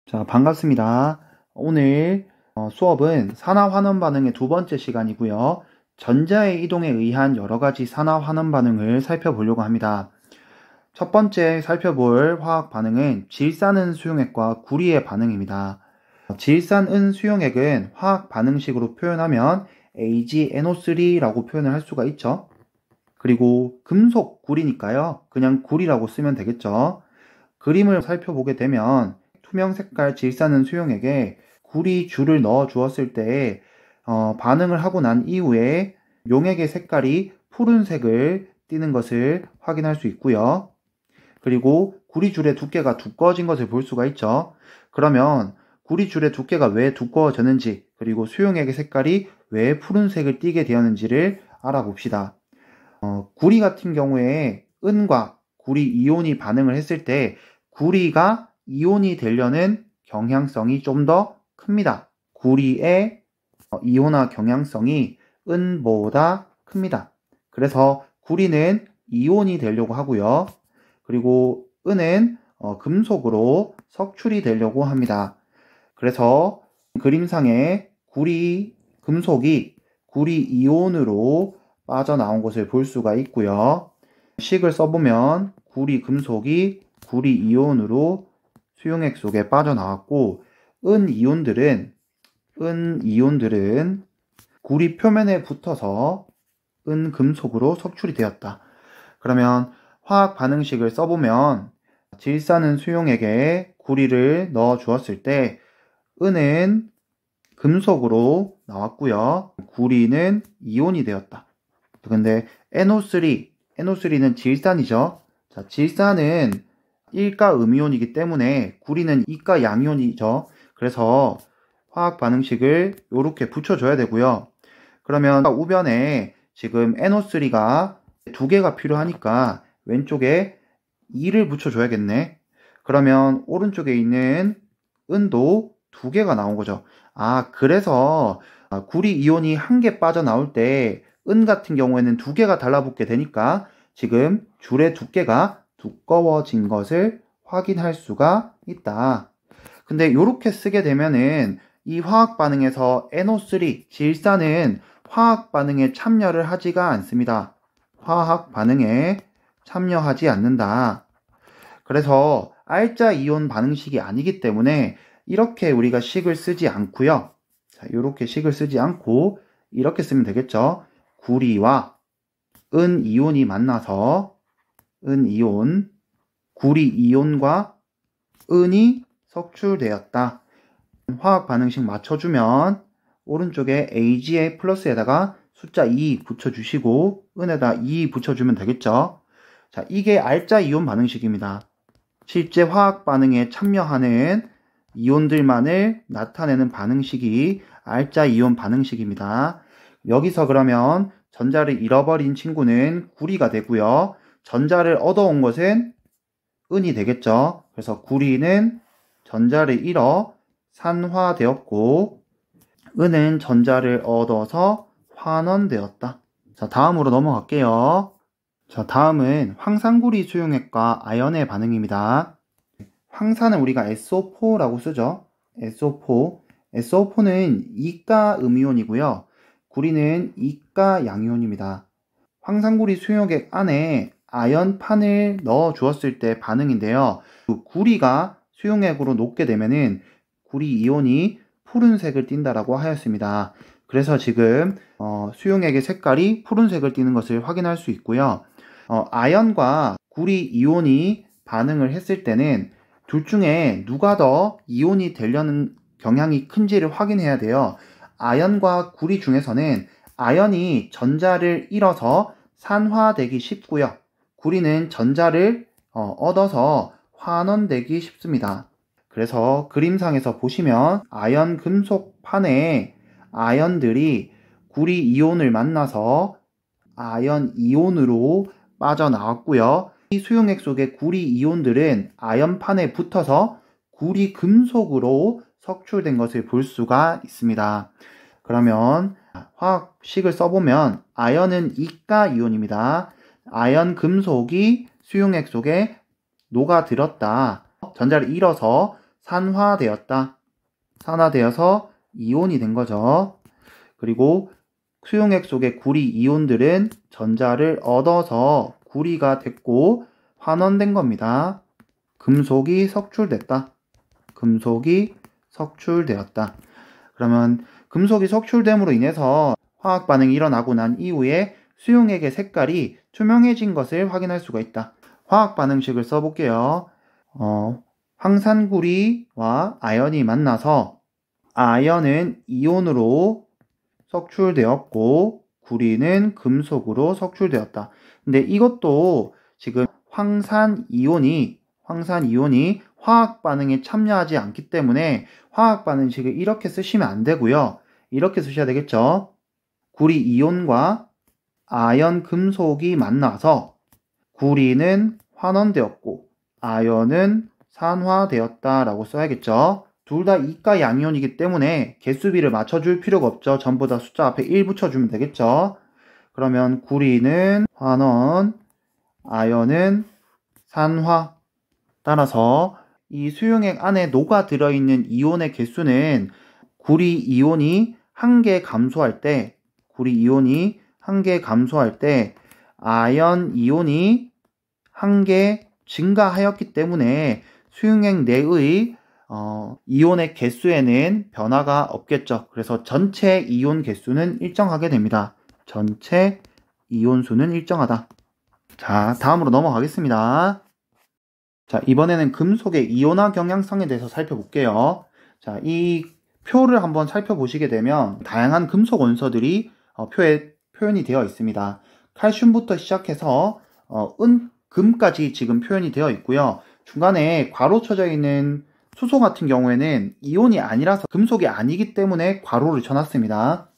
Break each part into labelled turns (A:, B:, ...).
A: 자, 반갑습니다. 오늘 수업은 산화환원 반응의 두 번째 시간이고요. 전자의 이동에 의한 여러 가지 산화환원 반응을 살펴보려고 합니다. 첫 번째 살펴볼 화학 반응은 질산은 수용액과 구리의 반응입니다. 질산은 수용액은 화학 반응식으로 표현하면 AgNO3라고 표현을 할 수가 있죠. 그리고 금속 구리니까요. 그냥 구리라고 쓰면 되겠죠. 그림을 살펴보게 되면 투명 색깔 질산은 수용액에 구리 줄을 넣어 주었을 때 반응을 하고 난 이후에 용액의 색깔이 푸른색을 띠는 것을 확인할 수 있고요. 그리고 구리 줄의 두께가 두꺼워진 것을 볼 수가 있죠. 그러면 구리 줄의 두께가 왜 두꺼워졌는지, 그리고 수용액의 색깔이 왜 푸른색을 띠게 되었는지를 알아봅시다. 구리 같은 경우에 은과 구리 이온이 반응을 했을 때 구리가 이온이 되려는 경향성이 좀 더 큽니다. 구리의 이온화 경향성이 은보다 큽니다. 그래서 구리는 이온이 되려고 하고요. 그리고 은은 금속으로 석출이 되려고 합니다. 그래서 그림상에 금속이 구리 이온으로 빠져나온 것을 볼 수가 있고요. 식을 써보면 구리 금속이 구리 이온으로 수용액 속에 빠져나왔고, 은 이온들은 구리 표면에 붙어서 은 금속으로 석출이 되었다. 그러면 화학 반응식을 써보면 질산은 수용액에 구리를 넣어 주었을 때 은은 금속으로 나왔고요. 구리는 이온이 되었다. 근데 NO3는 질산이죠. 자, 질산은 일가 음이온이기 때문에 구리는 이가 양이온이죠. 그래서 화학 반응식을 이렇게 붙여줘야 되고요. 그러면 우변에 지금 NO3가 두 개가 필요하니까 왼쪽에 2를 붙여줘야겠네. 그러면 오른쪽에 있는 은도 두 개가 나온 거죠. 그래서 구리 이온이 한 개 빠져나올 때 은 같은 경우에는 두 개가 달라붙게 되니까 지금 줄의 두께가 두꺼워진 것을 확인할 수가 있다. 근데 이렇게 쓰게 되면은 이 화학 반응에서 NO3, 질산은 화학 반응에 참여를 하지가 않습니다. 화학 반응에 참여하지 않는다. 그래서 알자 이온 반응식이 아니기 때문에 이렇게 우리가 식을 쓰지 않고요. 자, 이렇게 식을 쓰지 않고 이렇게 쓰면 되겠죠. 구리와 은 이온이 만나서 구리 이온과 은이 석출되었다. 화학 반응식 맞춰주면 오른쪽에 Ag의 플러스에다가 숫자 2 붙여주시고 은에다 2 붙여주면 되겠죠. 자, 이게 알자 이온 반응식입니다. 실제 화학 반응에 참여하는 이온들만을 나타내는 반응식이 알자 이온 반응식입니다. 여기서 그러면 전자를 잃어버린 친구는 구리가 되고요. 전자를 얻어온 것은 은이 되겠죠. 그래서 구리는 전자를 잃어 산화되었고, 은은 전자를 얻어서 환원되었다. 자, 다음으로 넘어갈게요. 자, 다음은 황산구리 수용액과 아연의 반응입니다. 황산은 우리가 SO4라고 쓰죠. SO4는 이가 음이온이고요. 구리는 이가 양이온입니다. 황산구리 수용액 안에 아연판을 넣어 주었을 때 반응인데요. 구리가 수용액으로 녹게 되면은 구리 이온이 푸른색을 띈다라고 하였습니다. 그래서 지금 수용액의 색깔이 푸른색을 띠는 것을 확인할 수 있고요. 아연과 구리 이온이 반응을 했을 때는 둘 중에 누가 더 이온이 되려는 경향이 큰지를 확인해야 돼요. 아연과 구리 중에서는 아연이 전자를 잃어서 산화되기 쉽고요. 구리는 전자를 얻어서 환원되기 쉽습니다. 그래서 그림상에서 보시면 아연 금속판에 아연들이 구리 이온을 만나서 아연 이온으로 빠져나왔고요. 이 수용액 속의 구리 이온들은 아연판에 붙어서 구리 금속으로 석출된 것을 볼 수가 있습니다. 그러면 화학식을 써보면 아연은 이가 이온입니다. 아연 금속이 수용액 속에 녹아들었다. 전자를 잃어서 산화되었다. 산화되어서 이온이 된 거죠. 그리고 수용액 속의 구리 이온들은 전자를 얻어서 구리가 됐고 환원된 겁니다. 금속이 석출됐다. 금속이 석출되었다. 그러면 금속이 석출됨으로 인해서 화학 반응이 일어나고 난 이후에 수용액의 색깔이 투명해진 것을 확인할 수가 있다. 화학 반응식을 써볼게요. 황산구리와 아연이 만나서 아연은 이온으로 석출되었고 구리는 금속으로 석출되었다. 근데 이것도 지금 황산이온이 화학 반응에 참여하지 않기 때문에 화학 반응식을 이렇게 쓰시면 안 되고요. 이렇게 쓰셔야 되겠죠. 구리 이온과 아연 금속이 만나서 구리는 환원되었고 아연은 산화되었다 라고 써야겠죠. 둘 다 이가 양이온이기 때문에 개수비를 맞춰줄 필요가 없죠. 전부 다 숫자 앞에 1 붙여주면 되겠죠. 그러면 구리는 환원, 아연은 산화. 따라서 이 수용액 안에 녹아 들어있는 이온의 개수는 구리 이온이 1개 감소할 때 아연 이온이 1개 증가하였기 때문에 수용액 내의 이온의 개수에는 변화가 없겠죠. 그래서 전체 이온 개수는 일정하게 됩니다. 전체 이온 수는 일정하다. 자, 다음으로 넘어가겠습니다. 자, 이번에는 금속의 이온화 경향성에 대해서 살펴볼게요. 자, 이 표를 한번 살펴보시게 되면 다양한 금속 원소들이 표에 표현이 되어 있습니다. 칼슘부터 시작해서 금까지 지금 표현이 되어 있고요. 중간에 괄호 쳐져 있는 수소 같은 경우에는 이온이 아니라서 금속이 아니기 때문에 괄호를 쳐놨습니다.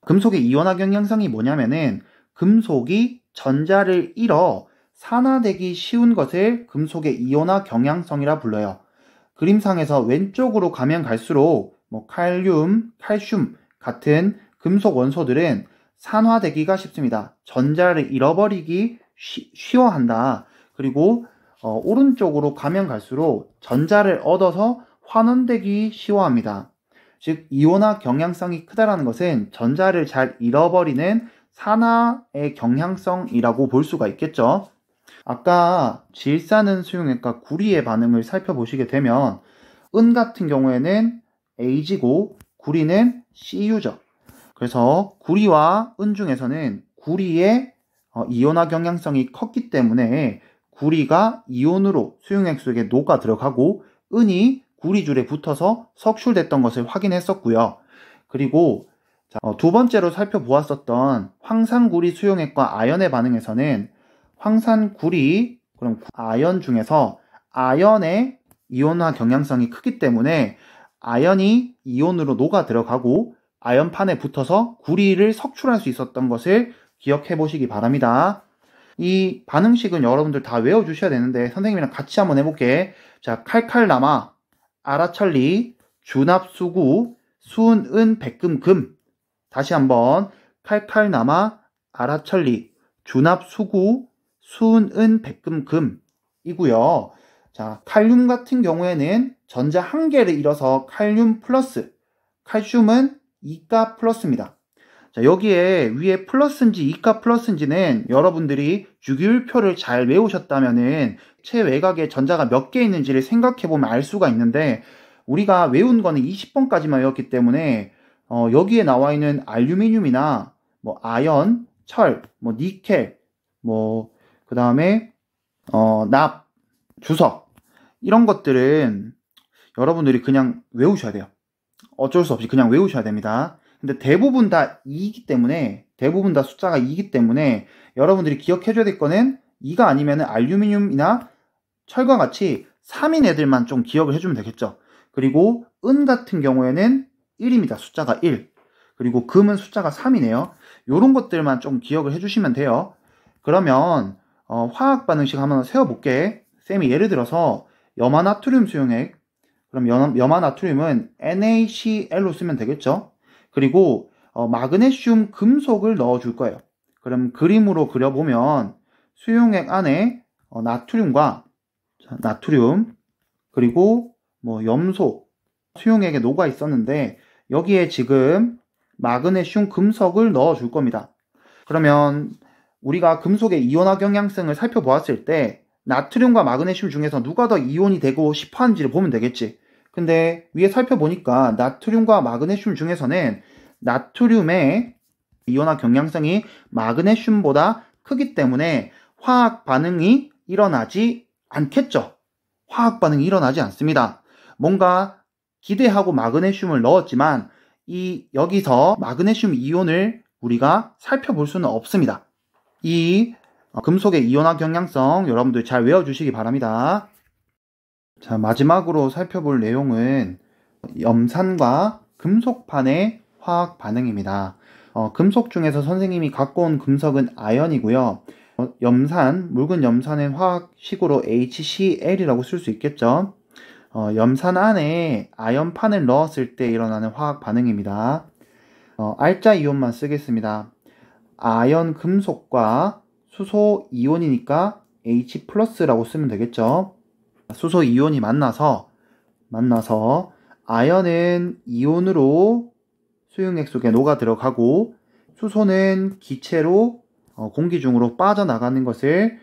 A: 금속의 이온화 경향성이 뭐냐면은 금속이 전자를 잃어 산화되기 쉬운 것을 금속의 이온화 경향성이라 불러요. 그림상에서 왼쪽으로 가면 갈수록 칼륨, 칼슘 같은 금속 원소들은 산화되기가 쉽습니다. 전자를 잃어버리기 쉬워한다. 그리고 오른쪽으로 가면 갈수록 전자를 얻어서 환원되기 쉬워합니다. 즉 이온화 경향성이 크다라는 것은 전자를 잘 잃어버리는 산화의 경향성이라고 볼 수가 있겠죠. 아까 질산은 수용액과 구리의 반응을 살펴보시게 되면 은 같은 경우에는 Ag고 구리는 Cu죠. 그래서 구리와 은 중에서는 구리의 이온화 경향성이 컸기 때문에 구리가 이온으로 수용액 속에 녹아 들어가고 은이 구리줄에 붙어서 석출됐던 것을 확인했었고요. 그리고 두 번째로 살펴보았었던 황산구리 수용액과 아연의 반응에서는 황산구리, 그럼 아연 중에서 아연의 이온화 경향성이 크기 때문에 아연이 이온으로 녹아 들어가고 아연판에 붙어서 구리를 석출할 수 있었던 것을 기억해 보시기 바랍니다. 이 반응식은 여러분들 다 외워주셔야 되는데 선생님이랑 같이 한번 해볼게. 자, 칼칼남아, 아라천리, 준합수구, 수은, 백금, 금. 다시 한번 칼칼남아, 아라천리, 준합수구, 수은, 백금, 금 이고요. 자, 칼륨 같은 경우에는 전자 1개를 잃어서 칼륨 플러스, 칼슘은 2가 플러스입니다. 자, 여기에 위에 플러스인지 2가 플러스인지는 여러분들이 주기율표를 잘 외우셨다면은 최외곽에 전자가 몇 개 있는지를 생각해보면 알 수가 있는데 우리가 외운 거는 20번까지만 외웠기 때문에 여기에 나와 있는 알루미늄이나 아연, 철, 니켈, 그 다음에 납, 주석 이런 것들은 여러분들이 그냥 외우셔야 돼요. 어쩔 수 없이 그냥 외우셔야 됩니다. 근데 대부분 다 2이기 때문에 대부분 다 숫자가 2이기 때문에 여러분들이 기억해줘야 될 거는 2가 아니면 알루미늄이나 철과 같이 3인 애들만 좀 기억을 해주면 되겠죠. 그리고 은 같은 경우에는 1입니다. 숫자가 1. 그리고 금은 숫자가 3이네요. 요런 것들만 좀 기억을 해주시면 돼요. 그러면 화학 반응식 한번 세워볼게. 쌤이 예를 들어서 염화나트륨 수용액, 그럼 염화나트륨은 NaCl로 쓰면 되겠죠. 그리고 마그네슘 금속을 넣어줄 거예요. 그럼 그림으로 그려보면 수용액 안에 나트륨과 나트륨 그리고 염소, 수용액에 녹아 있었는데 여기에 지금 마그네슘 금속을 넣어 줄 겁니다. 그러면 우리가 금속의 이온화 경향성을 살펴보았을 때 나트륨과 마그네슘 중에서 누가 더 이온이 되고 싶어 하는지를 보면 되겠지. 근데 위에 살펴보니까 나트륨과 마그네슘 중에서는 나트륨의 이온화 경향성이 마그네슘보다 크기 때문에 화학 반응이 일어나지 않겠죠. 화학 반응이 일어나지 않습니다. 뭔가 기대하고 마그네슘을 넣었지만 여기서 마그네슘 이온을 우리가 살펴볼 수는 없습니다. 이 금속의 이온화 경향성 여러분들 잘 외워주시기 바랍니다. 자, 마지막으로 살펴볼 내용은 염산과 금속판의 화학 반응입니다. 금속 중에서 선생님이 갖고 온 금속은 아연이고요. 염산, 묽은 염산은 화학식으로 HCl이라고 쓸 수 있겠죠. 염산 안에 아연판을 넣었을 때 일어나는 화학 반응입니다. 알짜 이온만 쓰겠습니다. 아연 금속과 수소 이온이니까 H+라고 쓰면 되겠죠. 수소 이온이 만나서 아연은 이온으로 수용액 속에 녹아 들어가고 수소는 기체로 공기 중으로 빠져나가는 것을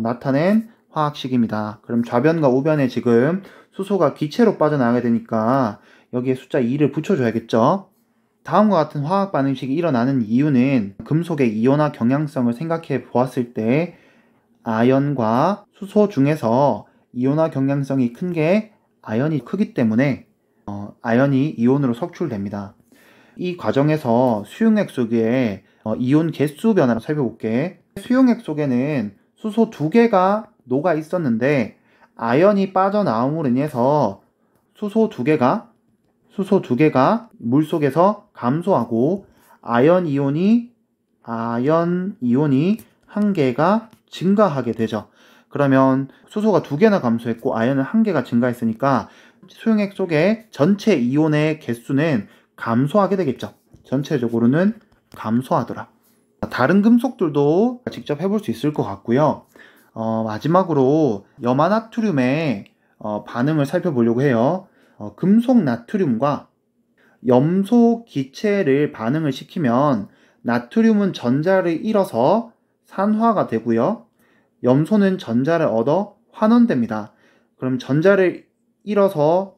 A: 나타낸 화학식입니다. 그럼 좌변과 우변에 지금 수소가 기체로 빠져나가게 되니까 여기에 숫자 2를 붙여줘야겠죠. 다음과 같은 화학 반응식이 일어나는 이유는 금속의 이온화 경향성을 생각해 보았을 때 아연과 수소 중에서 이온화 경향성이 큰 게 아연이 크기 때문에 아연이 이온으로 석출됩니다. 이 과정에서 수용액 속에 이온 개수 변화를 살펴볼게. 수용액 속에는 수소 2개가 녹아 있었는데 아연이 빠져나옴으로 인해서 수소 2개가 물 속에서 감소하고 아연 이온이 1개가 증가하게 되죠. 그러면 수소가 2개나 감소했고 아연은 1개가 증가했으니까 수용액 속의 전체 이온의 개수는 감소하게 되겠죠. 전체적으로는 감소하더라. 다른 금속들도 직접 해볼 수 있을 것 같고요. 마지막으로 염화나트륨의 반응을 살펴보려고 해요. 금속 나트륨과 염소 기체를 반응을 시키면 나트륨은 전자를 잃어서 산화가 되고요. 염소는 전자를 얻어 환원됩니다. 그럼 전자를 잃어서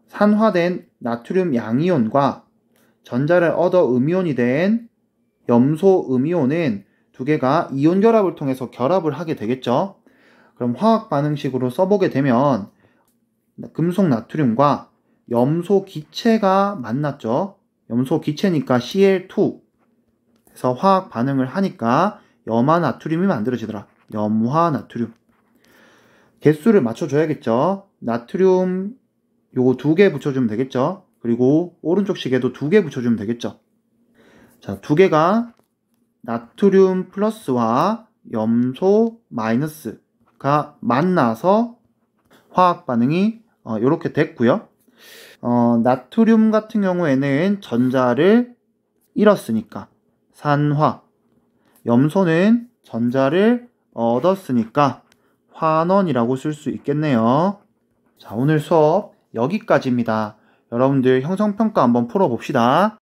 A: 산화된 나트륨 양이온과 전자를 얻어 음이온이 된 염소 음이온은 2개가 이온 결합을 통해서 결합을 하게 되겠죠. 그럼 화학 반응식으로 써보게 되면 금속 나트륨과 염소 기체가 만났죠. 염소 기체니까 Cl2 그래서 화학 반응을 하니까 염화나트륨이 만들어지더라. 염화나트륨. 개수를 맞춰줘야겠죠. 나트륨 요거 2개 붙여주면 되겠죠. 그리고 오른쪽 시계도 2개 붙여주면 되겠죠. 자, 2개가 나트륨 플러스와 염소 마이너스가 만나서 화학 반응이 이렇게 됐고요. 나트륨 같은 경우에는 전자를 잃었으니까 산화, 염소는 전자를 얻었으니까 환원이라고 쓸 수 있겠네요. 자, 오늘 수업 여기까지입니다. 여러분들 형성평가 한번 풀어봅시다.